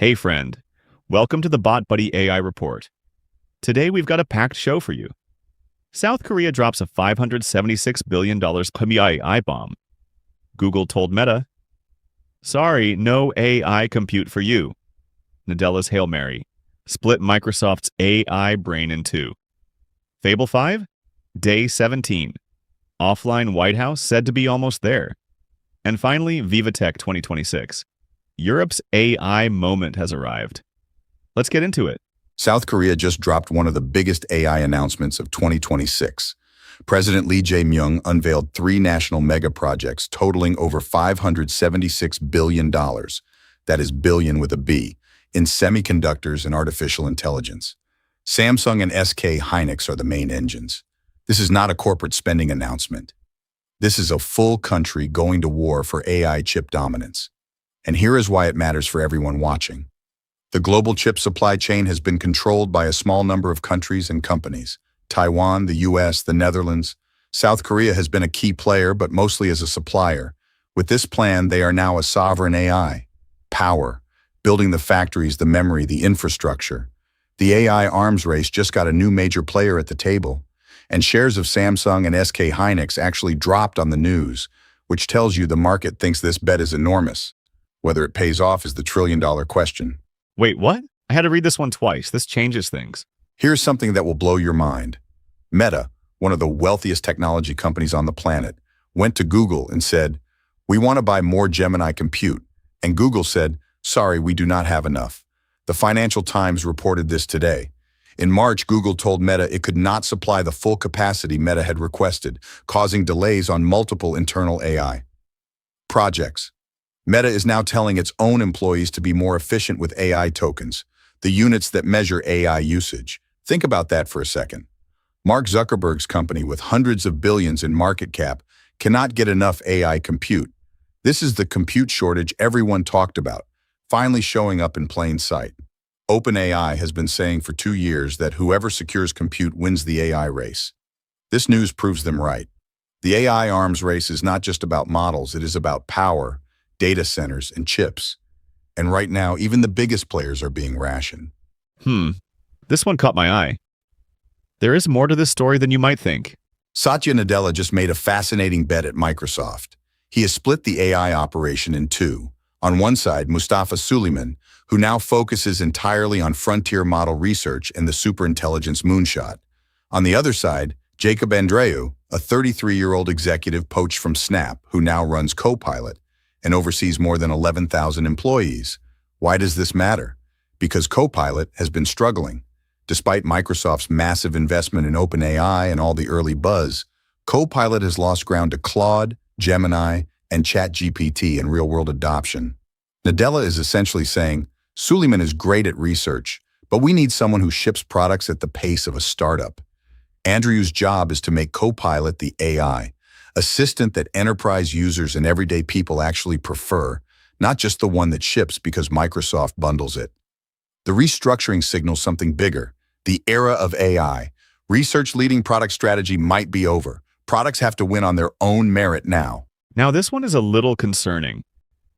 Hey friend, welcome to the BotBuhdy AI report. Today we've got a packed show for you. South Korea drops a $576 billion AI bomb. Google told Meta, sorry, no AI compute for you. Nadella's Hail Mary split Microsoft's AI brain in two. Fable 5, Day 17. Offline White House said to be almost there. And finally, VivaTech 2026. Europe's AI moment has arrived. Let's get into it. South Korea just dropped one of the biggest AI announcements of 2026. President Lee Jae-myung unveiled 3 national mega projects totaling over $576 billion, that is billion with a B, in semiconductors and artificial intelligence. Samsung and SK Hynix are the main engines. This is not a corporate spending announcement. This is a full country going to war for AI chip dominance. And here is why it matters for everyone watching. The global chip supply chain has been controlled by a small number of countries and companies. Taiwan, the US, the Netherlands. South Korea has been a key player, but mostly as a supplier. With this plan, they are now a sovereign AI. Power. Building the factories, the memory, the infrastructure. The AI arms race just got a new major player at the table. And shares of Samsung and SK Hynix actually dropped on the news, which tells you the market thinks this bet is enormous. Whether it pays off is the trillion-dollar question. Wait, what? I had to read this one twice. This changes things. Here's something that will blow your mind. Meta, one of the wealthiest technology companies on the planet, went to Google and said, "We want to buy more Gemini compute." And Google said, "Sorry, we do not have enough." The Financial Times reported this today. In March, Google told Meta it could not supply the full capacity Meta had requested, causing delays on multiple internal AI projects. Meta is now telling its own employees to be more efficient with AI tokens, the units that measure AI usage. Think about that for a second. Mark Zuckerberg's company, with hundreds of billions in market cap, cannot get enough AI compute. This is the compute shortage everyone talked about, finally showing up in plain sight. OpenAI has been saying for 2 years that whoever secures compute wins the AI race. This news proves them right. The AI arms race is not just about models, it is about power, data centers, and chips. And right now, even the biggest players are being rationed. This one caught my eye. There is more to this story than you might think. Satya Nadella just made a fascinating bet at Microsoft. He has split the AI operation in two. On one side, Mustafa Suleyman, who now focuses entirely on frontier model research and the superintelligence moonshot. On the other side, Jacob Andreou, a 33-year-old executive poached from Snap, who now runs Copilot and oversees more than 11,000 employees. Why does this matter? Because Copilot has been struggling. Despite Microsoft's massive investment in OpenAI and all the early buzz, Copilot has lost ground to Claude, Gemini, and ChatGPT in real-world adoption. Nadella is essentially saying, Suleyman is great at research, but we need someone who ships products at the pace of a startup. Andrew's job is to make Copilot the AI assistant that enterprise users and everyday people actually prefer, not just the one that ships because Microsoft bundles it. The restructuring signals something bigger. The era of AI. Research leading product strategy might be over. Products have to win on their own merit now. Now this one is a little concerning.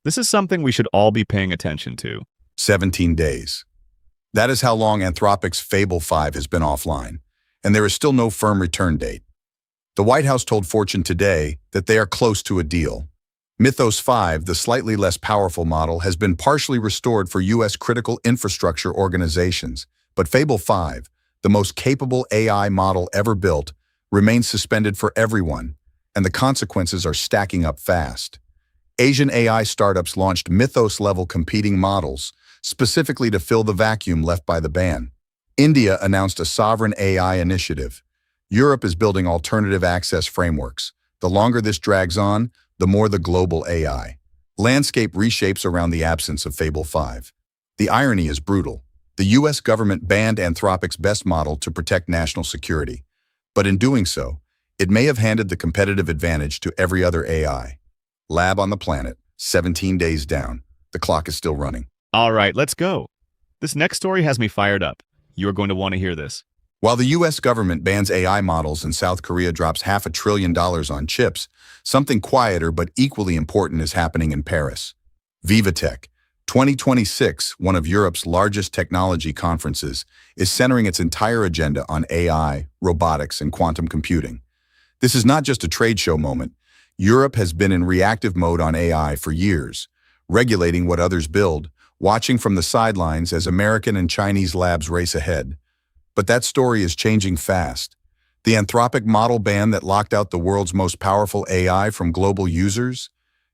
This is something we should all be paying attention to. 17 days. That is how long Anthropic's Fable 5 has been offline, and there is still no firm return date. The White House told Fortune today that they are close to a deal. Mythos 5, the slightly less powerful model, has been partially restored for U.S. critical infrastructure organizations, but Fable 5, the most capable AI model ever built, remains suspended for everyone, and the consequences are stacking up fast. Asian AI startups launched Mythos-level competing models, specifically to fill the vacuum left by the ban. India announced a sovereign AI initiative. Europe is building alternative access frameworks. The longer this drags on, the more the global AI landscape reshapes around the absence of Fable 5. The irony is brutal. The US government banned Anthropic's best model to protect national security. But in doing so, it may have handed the competitive advantage to every other AI lab on the planet. 17 days down. The clock is still running. All right, let's go. This next story has me fired up. You are going to want to hear this. While the US government bans AI models and South Korea drops $500 billion on chips, something quieter but equally important is happening in Paris. VivaTech, 2026, one of Europe's largest technology conferences, is centering its entire agenda on AI, robotics, and quantum computing. This is not just a trade show moment. Europe has been in reactive mode on AI for years, regulating what others build, watching from the sidelines as American and Chinese labs race ahead. But that story is changing fast. The Anthropic model ban that locked out the world's most powerful AI from global users?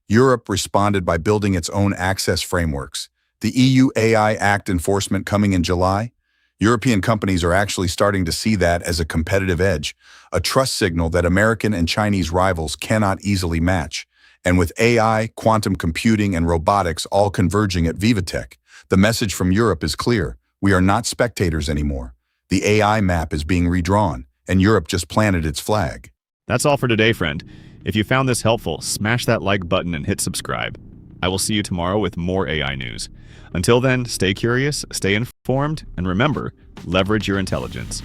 Europe responded by building its own access frameworks. The EU AI Act enforcement coming in July? European companies are actually starting to see that as a competitive edge, a trust signal that American and Chinese rivals cannot easily match. And with AI, quantum computing, and robotics all converging at VivaTech, the message from Europe is clear. We are not spectators anymore. The AI map is being redrawn, and Europe just planted its flag. That's all for today, friend. If you found this helpful, smash that like button and hit subscribe. I will see you tomorrow with more AI news. Until then, stay curious, stay informed, and remember, leverage your intelligence.